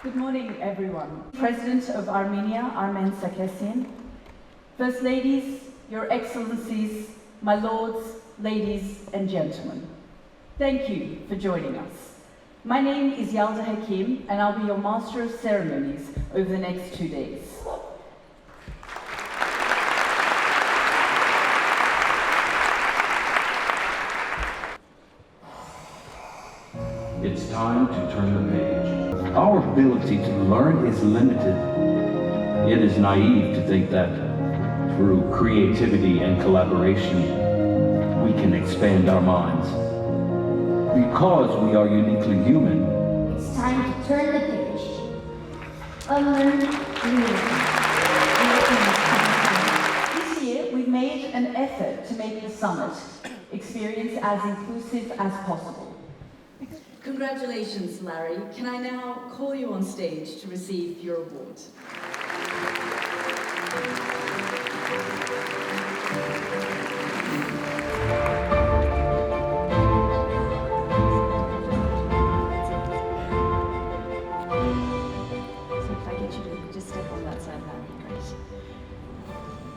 Good morning, everyone. President of Armenia, Armen Sargsyan, First Ladies, Your Excellencies, my lords, ladies and gentlemen, thank you for joining us. My name is Yalda Hakim and I'll be your Master of Ceremonies over the next 2 days. It's time to turn the page. Our ability to learn is limited. It is naive to think that through creativity and collaboration, we can expand our minds. Because we are uniquely human, it's time to turn the page. Unlearn, relearn. This year, we've made an effort to make the summit experience as inclusive as possible. Congratulations, Larry. Can I now call you on stage to receive your award? So if I get you to just step on that side, that would be great.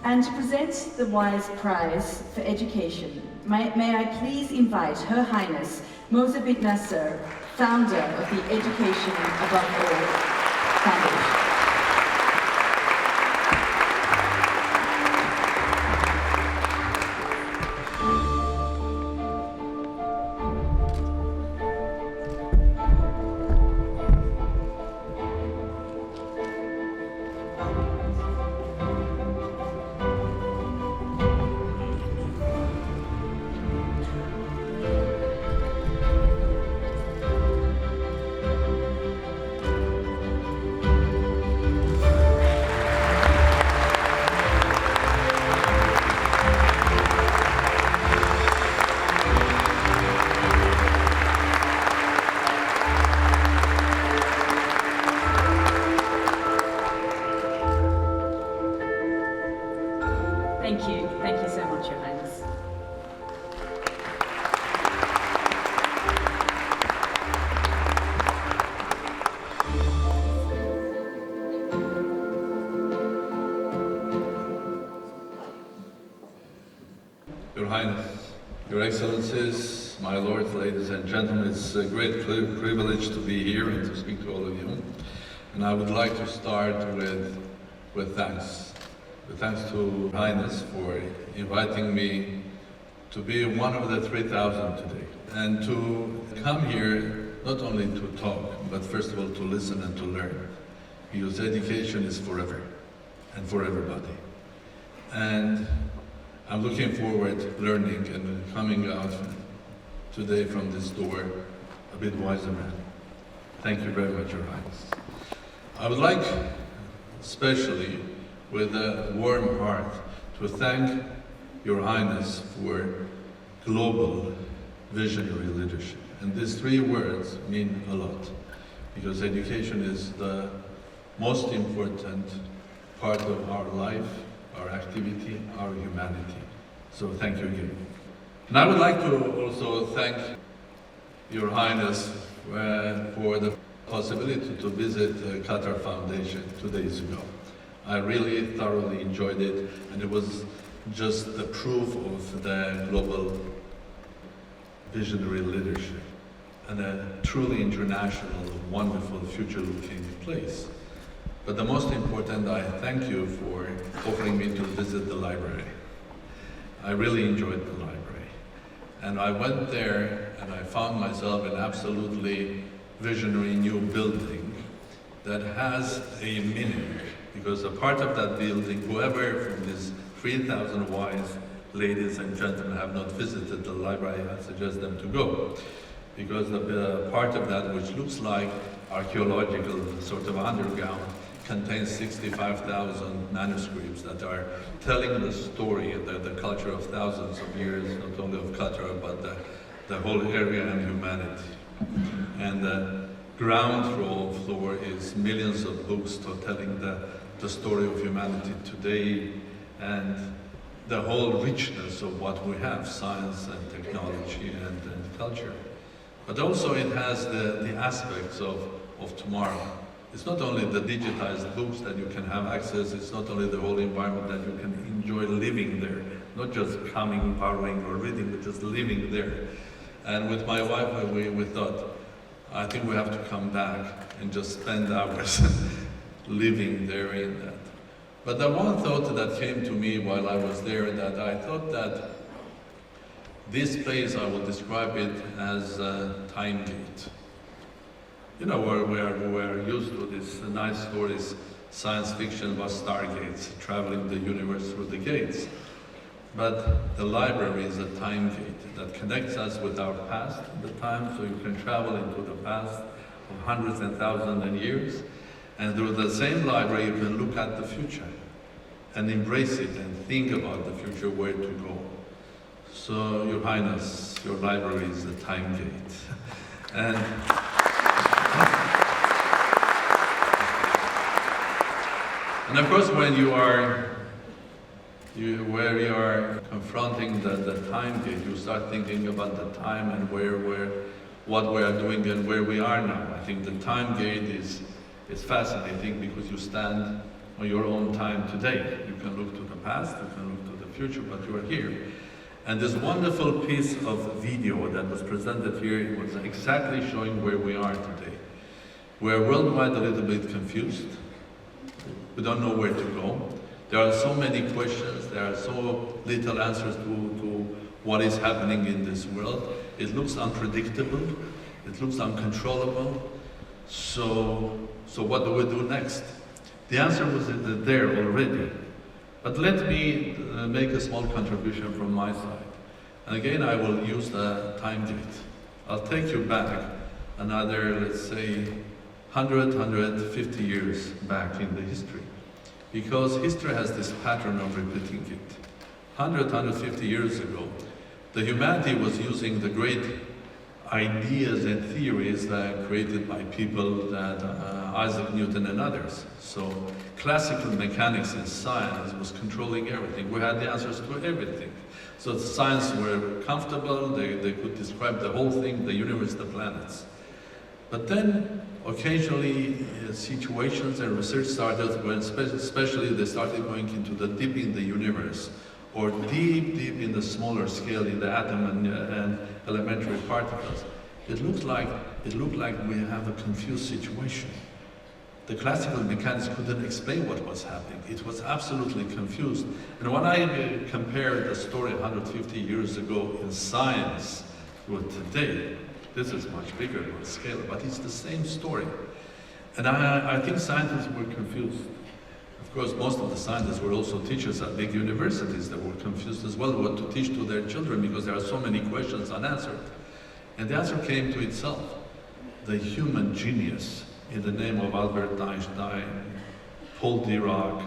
And to present the Wise Prize for Education, may I please invite Her Highness Moza bint Nasser, founder of the Education Above All Foundation. Thank you so much, Your Highness. Your Highness, Your Excellencies, my lords, ladies and gentlemen, it's a great privilege to be here and to speak to all of you. And I would like to start with thanks. With thanks to Your Highness for inviting me to be one of the 3,000 today. And to come here, not only to talk, but first of all to listen and to learn. Because education is forever and for everybody. And I'm looking forward to learning and coming out today from this door a bit wiser man. Thank you very much, Your Highness. I would like, especially with a warm heart, to thank Your Highness for global visionary leadership. And these 3 words mean a lot, because education is the most important part of our life, our activity, our humanity. So thank you again. And I would like to also thank Your Highness for the possibility to visit the Qatar Foundation 2 days ago. I really thoroughly enjoyed it, and it was just the proof of the global visionary leadership and a truly international, wonderful, future-looking place. But the most important, I thank you for offering me to visit the library. I really enjoyed the library. And I went there and I found myself in an absolutely visionary new building that has a meaning. Because a part of that building, whoever from these 3,000 wise ladies and gentlemen have not visited the library, I suggest them to go. Because the part of that which looks like archaeological sort of underground contains 65,000 manuscripts that are telling the story, the culture of thousands of years, not only of Qatar, but the whole area and humanity. And the ground floor is millions of books telling the story of humanity today and the whole richness of what we have, science and technology and culture. But also it has the aspects of tomorrow. It's not only the digitized books that you can have access, it's not only the whole environment that you can enjoy living there, not just coming, borrowing or reading, but just living there. And with my wife, we thought, I think we have to come back and just spend hours living there in that. But the one thought that came to me while I was there, that I thought that this place, I will describe it as a time gate. You know, we're used to these nice stories, science fiction about stargates, traveling the universe through the gates. But the library is a time gate that connects us with our past at the time, so you can travel into the past of hundreds and thousands of years. And through the same library, you can look at the future and embrace it and think about the future, where to go. So, Your Highness, your library is a time gate. And of course, when you are confronting the time gate, you start thinking about the time and what we are doing and where we are now. I think the time gate is fascinating because you stand on your own time today. You can look to the past, you can look to the future, but you are here. And this wonderful piece of video that was presented here was exactly showing where we are today. We're worldwide a little bit confused. We don't know where to go. There are so many questions, there are so little answers to what is happening in this world. It looks unpredictable, it looks uncontrollable. So what do we do next? The answer was there already. But let me make a small contribution from my side. And again, I will use the time gate. I'll take you back another, let's say, 150 years back in the history. Because history has this pattern of repeating it. 150 years ago, the humanity was using the great ideas and theories that created by people that Isaac Newton and others. So classical mechanics and science was controlling everything. We had the answers to everything. So the science were comfortable, they could describe the whole thing, the universe, the planets. But then occasionally situations and research started when especially they started going into the deep in the universe, or deep in the smaller scale in the atom and elementary particles. It looked like we have a confused situation. The classical mechanics couldn't explain what was happening. It was absolutely confused. And when I compare the story 150 years ago in science with today, this is much bigger on scale, but it's the same story. And I think scientists were confused. Of course, most of the scientists were also teachers at big universities that were confused as well what to teach to their children because there are so many questions unanswered. And the answer came to itself. The human genius in the name of Albert Einstein, Paul Dirac,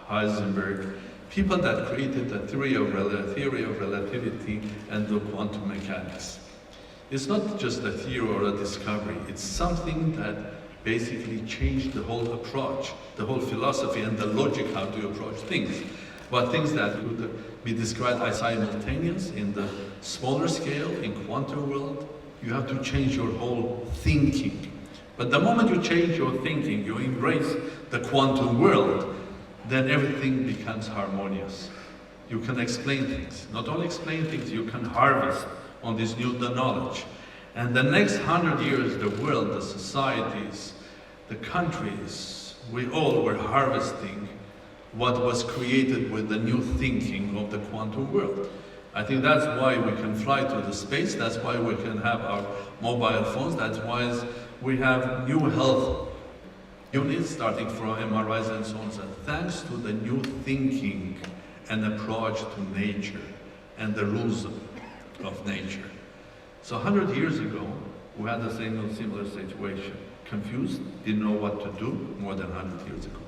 Heisenberg, people that created the theory of relativity and the quantum mechanics. It's not just a theory or a discovery, it's something that basically changed the whole approach, the whole philosophy and the logic how to approach things. But things that could be described as simultaneous in the smaller scale, in quantum world, you have to change your whole thinking. But the moment you change your thinking, you embrace the quantum world, then everything becomes harmonious. You can explain things. Not only explain things, you can harvest on this new knowledge. And the next 100 years, the world, the societies, the countries, we all were harvesting what was created with the new thinking of the quantum world. I think that's why we can fly to the space, that's why we can have our mobile phones, that's why we have new health units starting from MRIs and so on. So thanks to the new thinking and approach to nature and the rules of nature. So 100 years ago, we had the similar situation. Confused, didn't know what to do, more than 100 years ago.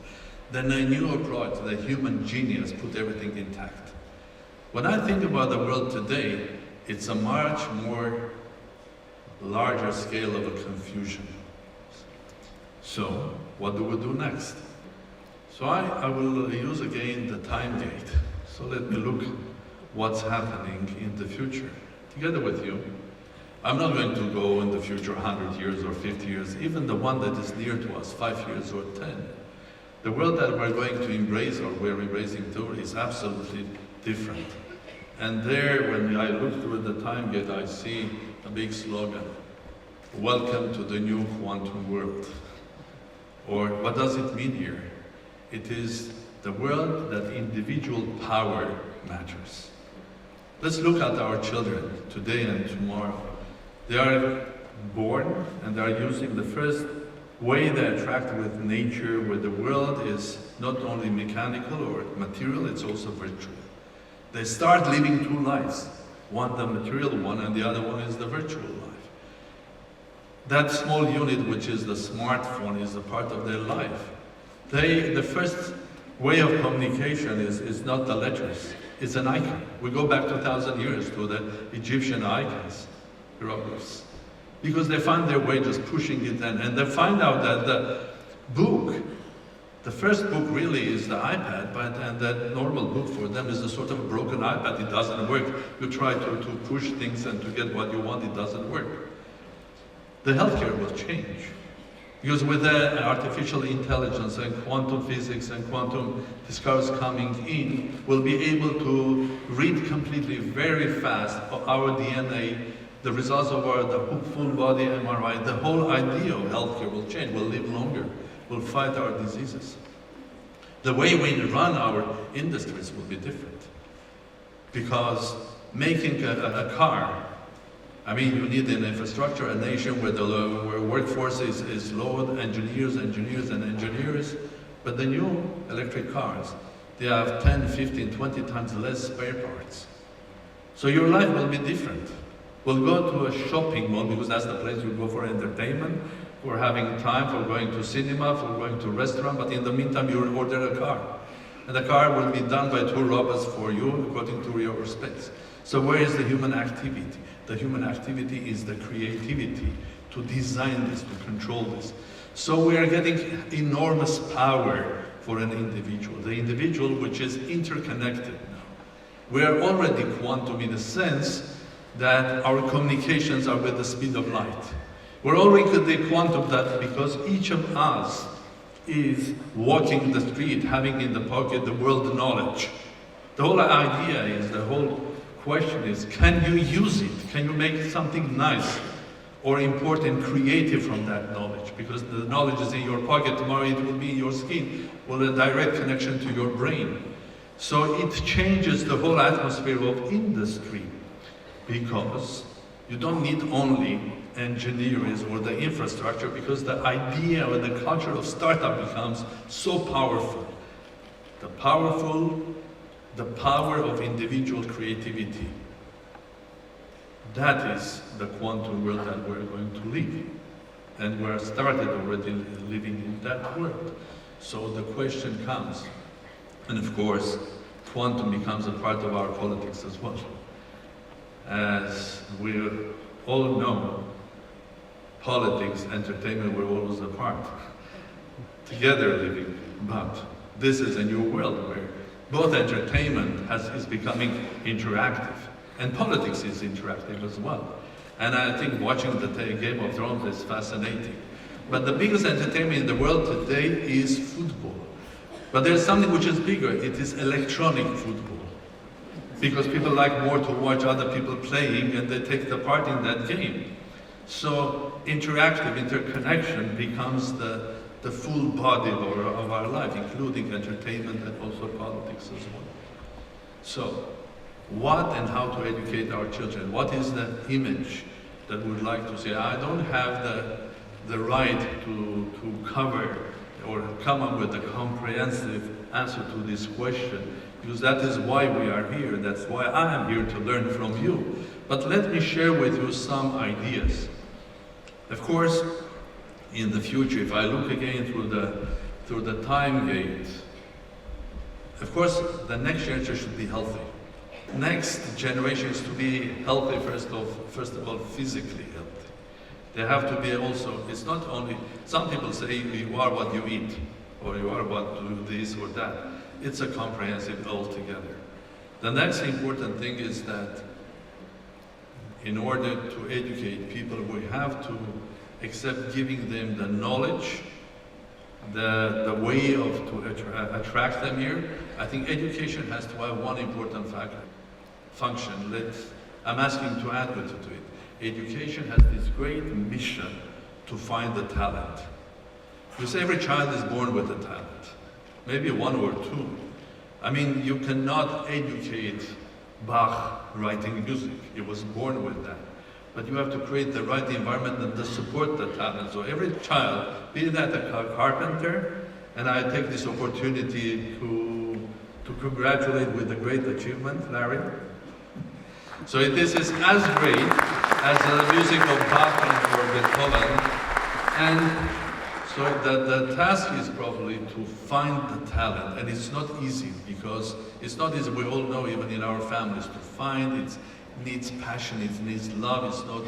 Then a new approach, the human genius, put everything intact. When I think about the world today, it's a much more larger scale of a confusion. So, what do we do next? So I will use again the time gate. So let me look what's happening in the future. Together with you, I'm not going to go in the future 100 years or 50 years, even the one that is near to us, 5 years or 10. The world that we're going to embrace, or we're embracing too, is absolutely different. And there, when I look through the time gate, I see a big slogan, "Welcome to the new quantum world." Or what does it mean here? It is the world that individual power matters. Let's look at our children today and tomorrow. They are born and they are using the first way they interact with nature, where the world is not only mechanical or material, it's also virtual. They start living two lives. One the material one, and the other one is the virtual life. That small unit, which is the smartphone, is a part of their life. The first way of communication is not the letters, it's an icon. We go back 2,000 years to the Egyptian icons, hieroglyphs, because they find their way just pushing it in, and they find out that the book, the first book really is the iPad, and that normal book for them is a sort of broken iPad. It doesn't work. You try to push things and to get what you want, it doesn't work. The healthcare will change. Because with the artificial intelligence and quantum physics and quantum discoveries coming in, we'll be able to read completely, very fast, our DNA, the results of the full body MRI. The whole idea of healthcare will change. We'll live longer. We'll fight our diseases. The way we run our industries will be different. Because making a car, I mean, you need an infrastructure, a nation where where workforce is low, engineers, but the new electric cars, they have 10, 15, 20 times less spare parts. So your life will be different. We'll go to a shopping mall because that's the place you go for entertainment, for having time, for going to cinema, for going to restaurant, but in the meantime you order a car. And the car will be done by two robots for you according to your specs. So where is the human activity? The human activity is the creativity to design this, to control this. So we are getting enormous power for an individual. The individual which is interconnected now. We are already quantum in the sense that our communications are with the speed of light. We're already quantum that because each of us is walking the street, having in the pocket the world knowledge. The whole idea is, the whole question is, can you use it? Can you make something nice or important, creative from that knowledge? Because the knowledge is in your pocket, tomorrow it will be in your skin, with a direct connection to your brain. So it changes the whole atmosphere of industry, because you don't need only engineers or the infrastructure, because the idea or the culture of startup becomes so powerful. The power of individual creativity. That is the quantum world that we're going to live in. And we're started already living in that world. So the question comes, and of course, quantum becomes a part of our politics as well. As we all know, politics, entertainment were always apart, together living. But this is a new world where both entertainment is becoming interactive, and politics is interactive as well. And I think watching the Game of Thrones is fascinating. But the biggest entertainment in the world today is football. But there's something which is bigger. It is electronic football. Because people like more to watch other people playing, and they take the part in that game. So interactive interconnection becomes the full body of our life, including entertainment and also politics as well. So, what and how to educate our children? What is the image that we'd like to see? I don't have the right to cover or come up with a comprehensive answer to this question, because that is why we are here. That's why I am here, to learn from you. But let me share with you some ideas. Of course, in the future, if I look again through the time gate, of course, the next generation should be healthy. Next generation is to be healthy, first of all, physically healthy. They have to be also, it's not only, some people say you are what you eat, or you are what do this or that. It's a comprehensive altogether. The next important thing is that in order to educate people, we have to accept giving them the knowledge, the way to attract them here. I think education has to have one important function. I'm asking to add to it. Education has this great mission to find the talent. Because every child is born with a talent, maybe one or two. I mean, you cannot educate Bach writing music. He was born with that. But you have to create the right environment and to support the talent. So every child, be that a carpenter, and I take this opportunity to congratulate with a great achievement, Larry. So this is as great as the music of Bach or Beethoven. And so the task is probably to find the talent, and it's not easy, because it's not easy, we all know, even in our families, to find. It needs passion, it needs love, it's not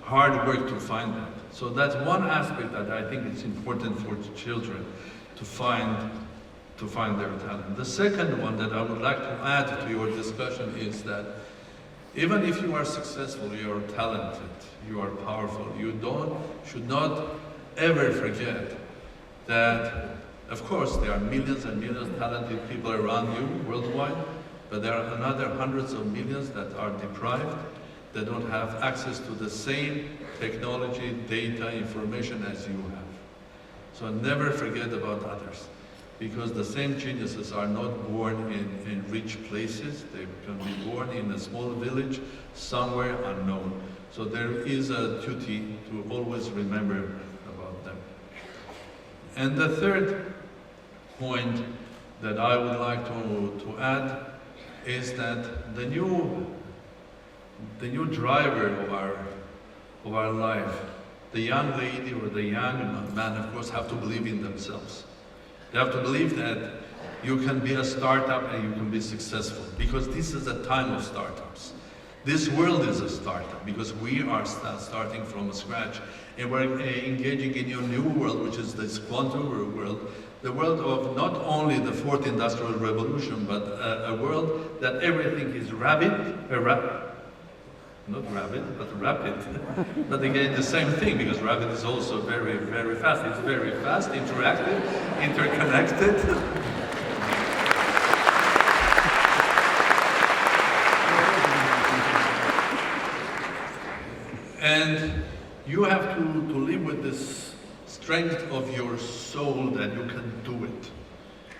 hard work to find that. So that's one aspect that I think is important for children, to find their talent. The second one that I would like to add to your discussion is that even if you are successful, you are talented, you are powerful, you should not ever forget that, of course, there are millions and millions of talented people around you worldwide, but there are another hundreds of millions that are deprived. They don't have access to the same technology, data, information as you have. So never forget about others, because the same geniuses are not born in rich places. They can be born in a small village, somewhere unknown. So there is a duty to always remember about them. And the third point that I would like to add is that the new driver of our life, the young lady or the young man, of course, have to believe in themselves. They have to believe that you can be a startup and you can be successful, because this is a time of startups. This world is a startup, because we are starting from scratch, and we're engaging in a new world, which is this quantum world, the world of not only the fourth industrial revolution, but a world that everything is not rapid, but rapid. But again, the same thing, because rapid is also very, very fast. It's very fast, interactive, interconnected. And you have to live with this strength of your soul that you can do it.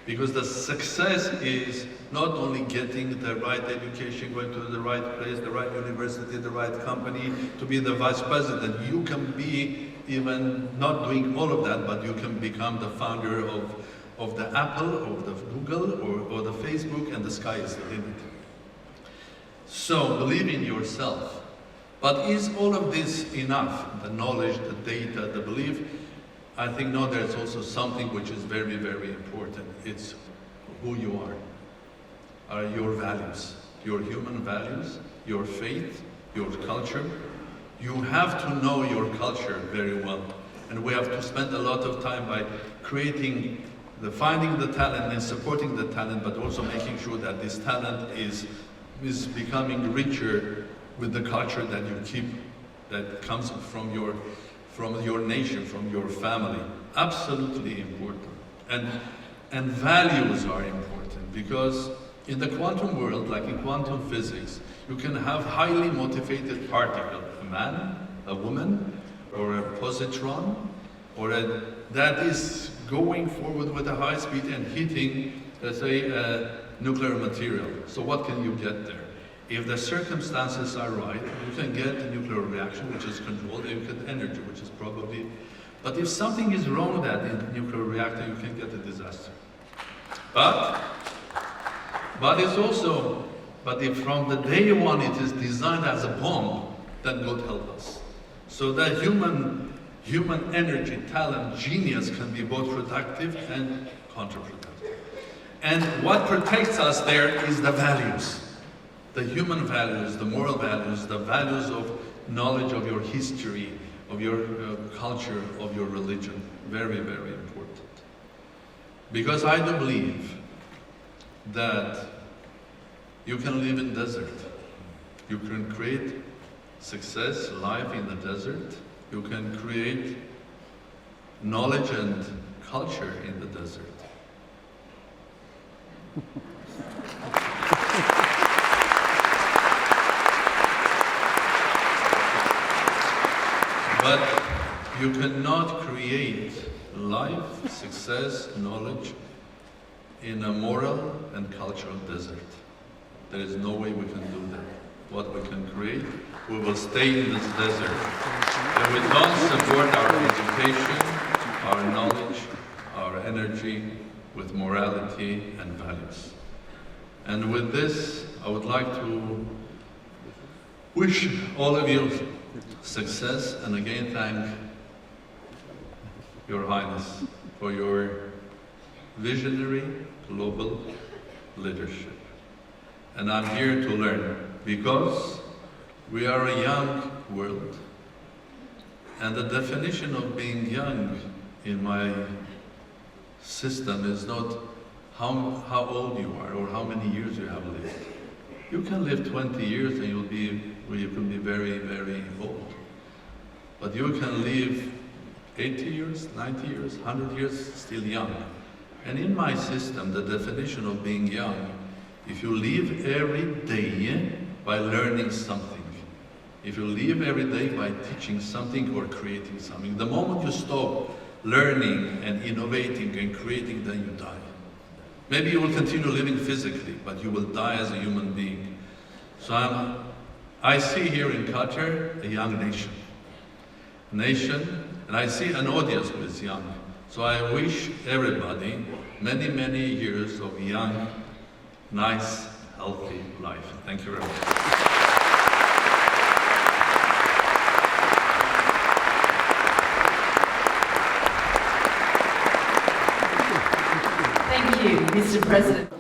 Because the success is not only getting the right education, going to the right place, the right university, the right company, to be the vice president. You can be even not doing all of that, but you can become the founder of the Apple, or the Google, or the Facebook, and the sky is the limit. So believe in yourself. But is all of this enough? The knowledge, the data, the belief? I think no, there's also something which is very, very important. It's who you are your values, your human values, your faith, your culture. You have to know your culture very well. And we have to spend a lot of time by finding the talent and supporting the talent, but also making sure that this talent is becoming richer with the culture that you keep, that comes from your nation, from your family. Absolutely important. And values are important, because in the quantum world, like in quantum physics, you can have highly motivated particle, a man, a woman, or a positron, that is going forward with a high speed and hitting, let's say, nuclear material. So what can you get there? If the circumstances are right, you can get a nuclear reaction, which is controlled, and you get energy, which is probably... But if something is wrong with that in the nuclear reactor, you can get a disaster. But if from the day one it is designed as a bomb, then God help us. So that human energy, talent, genius can be both productive and counterproductive. And what protects us there is the values. The human values, the moral values, the values of knowledge of your history, of your culture, of your religion. Very, very important. Because I do believe that you can live in desert. You can create success, life in the desert. You can create knowledge and culture in the desert. But you cannot create life, success, knowledge in a moral and cultural desert. There is no way we can do that. What we can create, we will stay in this desert. If we don't support our education, our knowledge, our energy with morality and values. And with this, I would like to wish all of you success, and again thank Your Highness for your visionary global leadership. And I'm here to learn, because we are a young world, and the definition of being young in my system is not how old you are or how many years you have lived. You can live 20 years and you can be very, very old. But you can live 80 years, 90 years, 100 years, still young. And in my system, the definition of being young, if you live every day by learning something, if you live every day by teaching something or creating something, the moment you stop learning and innovating and creating, then you die. Maybe you will continue living physically, but you will die as a human being. So I see here in Qatar a young nation, and I see an audience who is young. So I wish everybody many, many years of young, nice, healthy life. Thank you very much. Thank you, Mr. President.